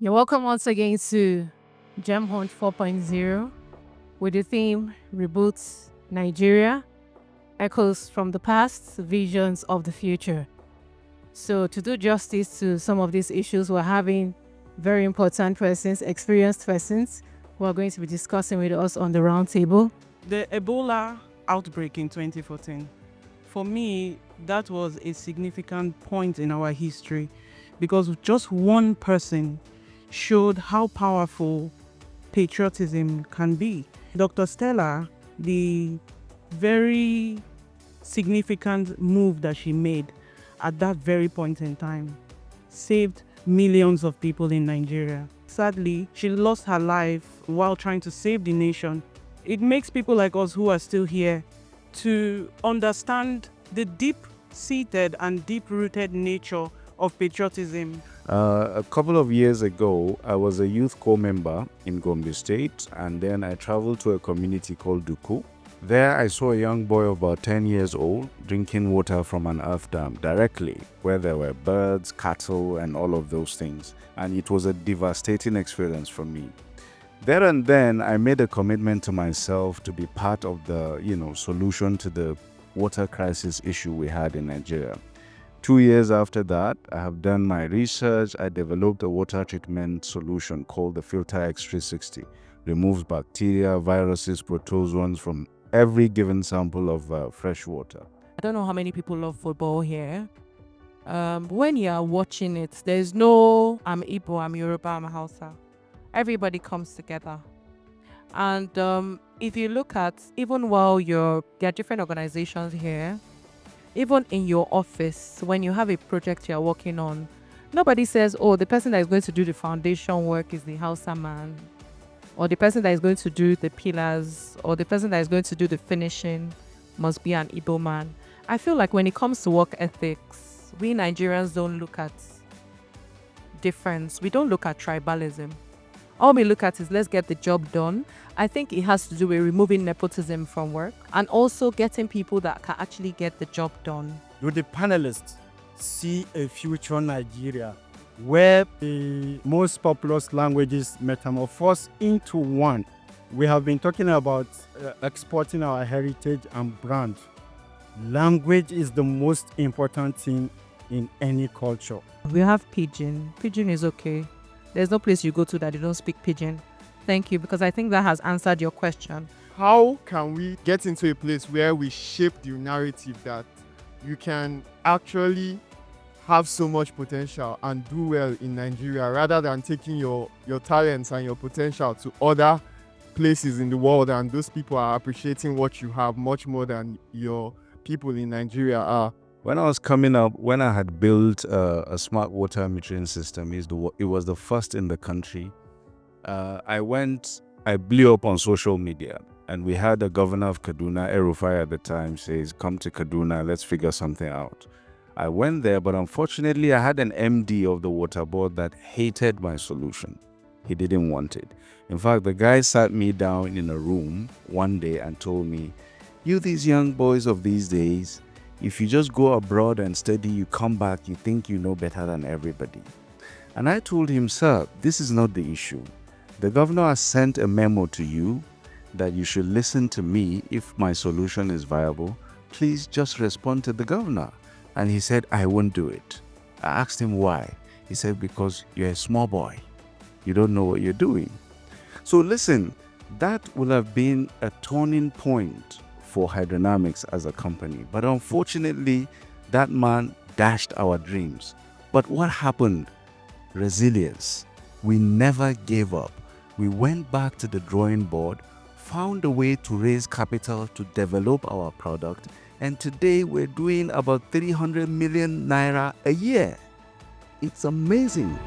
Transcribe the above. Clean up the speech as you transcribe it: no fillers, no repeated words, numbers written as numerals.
You're welcome once again to Gem Hunt 4.0 with the theme Reboots Nigeria, Echoes from the Past, Visions of the Future. So, to do justice to some of these issues, we're having very important persons, experienced persons, who are going to be discussing with us on the round table. The Ebola outbreak in 2014, for me, that was a significant point in our history because just one person showed how powerful patriotism can be. Dr. Stella, the very significant move that she made at that very point in time saved millions of people in Nigeria. Sadly, she lost her life while trying to save the nation. It makes people like us who are still here to understand the deep-seated and deep-rooted nature of patriotism. A couple of years ago, I was a youth corps member in Gombe State, and then I traveled to a community called Duku. There, I saw a young boy of about 10 years old drinking water from an earth dam directly, where there were birds, cattle, and all of those things. And it was a devastating experience for me. There and then, I made a commitment to myself to be part of the, solution to the water crisis issue we had in Nigeria. 2 years after that, I have done my research. I developed a water treatment solution called the Filter X360. Removes bacteria, viruses, protozoans from every given sample of fresh water. I don't know how many people love football here. When you are watching it, there's no I'm Igbo, I'm Yoruba, I'm Hausa. Everybody comes together. And if you look at, even while there are different organizations here, even in your office, when you have a project you're working on, nobody says, oh, the person that is going to do the foundation work is the Hausa man, or the person that is going to do the pillars, or the person that is going to do the finishing must be an Igbo man. I feel like when it comes to work ethics, we Nigerians don't look at difference. We don't look at tribalism. All we look at is let's get the job done. I think it has to do with removing nepotism from work and also getting people that can actually get the job done. Do the panelists see a future Nigeria where the most populous languages metamorphose into one? We have been talking about exporting our heritage and brand. Language is the most important thing in any culture. We have Pidgin. Pidgin is okay. There's no place you go to that you don't speak Pidgin. Thank you, because I think that has answered your question. How can we get into a place where we shape the narrative that you can actually have so much potential and do well in Nigeria rather than taking your talents and your potential to other places in the world, and those people are appreciating what you have much more than your people in Nigeria are? When I was coming up, when I had built a smart water metering system, it was the first in the country. I blew up on social media, and we had the governor of Kaduna, El-Rufai at the time, says, come to Kaduna, let's figure something out. I went there, but unfortunately, I had an MD of the water board that hated my solution. He didn't want it. In fact, the guy sat me down in a room one day and told me, you these young boys of these days, if you just go abroad and study, you come back, you think you know better than everybody. And I told him, sir, this is not the issue. The governor has sent a memo to you that you should listen to me if my solution is viable. Please just respond to the governor. And he said, I won't do it. I asked him why. He said, because you're a small boy. You don't know what you're doing. So listen, that will have been a turning point for hydrodynamics as a company. But unfortunately, that man dashed our dreams. But what happened? Resilience. We never gave up. We went back to the drawing board, found a way to raise capital to develop our product, and today we're doing about 300 million naira a year. It's amazing.